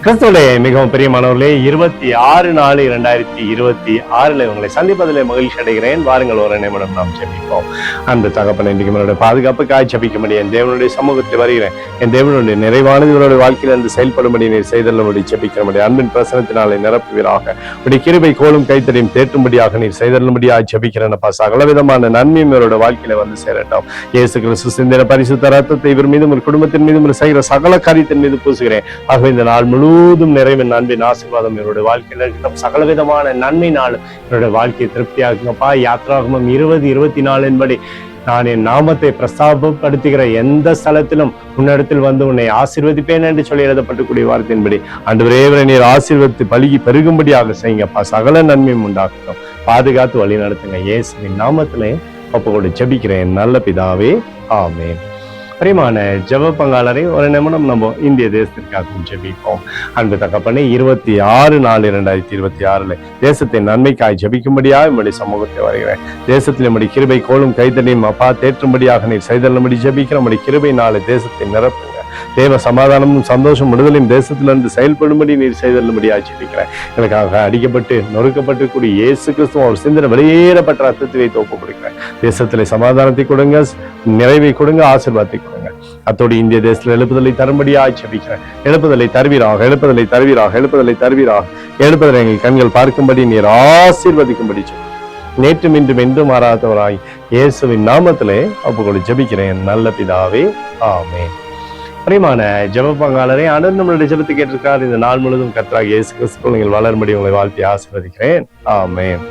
கிறிஸ்துவிலே மிகவும் பிரியமானவர்களே, 26/4/2026 உங்களை சந்திப்பதிலே மகிழ்ச்சி அடைகிறேன். வாருங்கள், ஒரு நிமிடம் நாம் ஜெபிப்போம். அன்பு தகப்பனே, இன்றைக்கு என்னுடைய பாதுகாப்புக்காய் ஜெபிக்கும்படி என் தேவனுடைய சமூகத்தில் வருகிறேன். என் தேவனுடைய நிறைவானது இவருடைய வாழ்க்கையில் இருந்து செயல்படும்படி நீர் செய்தல்லும்படி ஜெபிக்கிறபடி அன்பின் பிரசனத்தினாலே நிரப்புவீராக. உடைய கிருபை கோலும் கைத்தறியும் தேற்றும்படியாக நீர் செய்தல்லும்படியாக ஜெபிக்கிறேன்ப்பா. சகல விதமான நன்மையும் இவருடைய வாழ்க்கையில வந்து சேரட்டும். இயேசு கிறிஸ்து சிந்தின பரிசுத்த ரத்தத்தை இவர் மீதும் ஒரு குடும்பத்தின் மீதும் செய்கிற சகல காரியத்தின் மீது பூசுகிறேன். ஆகவே இந்த நாள் முழுவதும் நிறைவின் அன்பின் ஆசீர்வாதம் என்னுடைய வாழ்க்கையில் இருக்கட்டும். சகல விதமான நன்மை நாள் என்னுடைய வாழ்க்கையை திருப்தியாகுங்கப்பா. யாத்ராகமம் 20:24 படி நான் என் நாமத்தை பிரஸ்தாபப்படுத்துகிற எந்த ஸ்தலத்திலும் உன்னிடத்தில் வந்து உன்னை ஆசீர்வதிப்பேன் என்று சொல்லி எழுதப்பட்டக்கூடிய வார்த்தையின்படி ஆண்டவரே, நீர் ஆசீர்வதித்து பலுகி பெருகும்படியாக செய்யுங்கப்பா. சகல நன்மையும் உண்டாக்கட்டும். பாதுகாத்து வழி நடத்துங்க. இயேசுவின் நாமத்திலே ஒப்புக்கொண்டு ஜெபிக்கிறேன் நல்ல பிதாவே, ஆமென். பிரியமான ஜெப பங்காளரை ஒரு நிமிடம் நம்ம இந்திய தேசத்திற்காக ஜெபிப்போம். அன்பு தகப்பனே, 26/4/2026 தேசத்தின் நன்மைக்காய் ஜெபிக்கும்படியாக நம்முடைய சமூகத்தை வருகிறேன். தேசத்தில் நம்முடைய கிருபை கோலும் கைத்தடியும் அப்பா தேற்றும்படியாக நீர் செய்தல்லும்படி ஜெபிக்கிற நம்முடைய கிருபை நாளை தேசத்தை நிரப்புங்க. தேவ சமாதானமும் சந்தோஷம் விடுதலையும் தேசத்திலிருந்து செயல்படும்படி நீர் செய்தல்லும்படியாக ஜெபிக்கிறேன். எனக்காக அடிக்கப்பட்டு நொறுக்கப்பட்டு கூடிய இயேசு கிறிஸ்துவ அவர் சிந்தனை வெளியேறப்பட்ட ரத்தத்தை வைத்து ஒப்புக் கொடுக்கிறேன். தேசத்திலே சமாதானத்தை கொடுங்க, நிறைவை கொடுங்க, ஆசீர்வாதத்தை கொடுங்க. அத்தோடு இந்திய தேசத்தில் எழுப்புதலை தரும்படியாக ஜெபிக்கிறேன். எழுப்புதலை தருவீராக, எழுப்புதலை தருவீராக, எழுப்புதலை தருவீராக. எழுப்புதலை எங்கள் கண்கள் பார்க்கும்படி நீர் ஆசீர்வதிக்கும்படி நேற்றும் இன்றும் என்றும் மாறாதவராய் இயேசுவின் நாமத்திலே ஒப்புக்கொண்டு ஜெபிக்கிறேன் நல்ல பிதாவே, ஆமென். பிரியமான ஜெப பங்காளரை, ஆண்டவர் நம்மளுடைய ஜெபத்தை கேட்டிருக்கார். இந்த நாள் முழுவதும் கர்த்தராகிய இயேசு கிறிஸ்துவுக்குள் நீங்கள் வளரும்படி உங்களை வாழ்த்தி ஆசீர்வதிக்கிறேன். ஆமென்.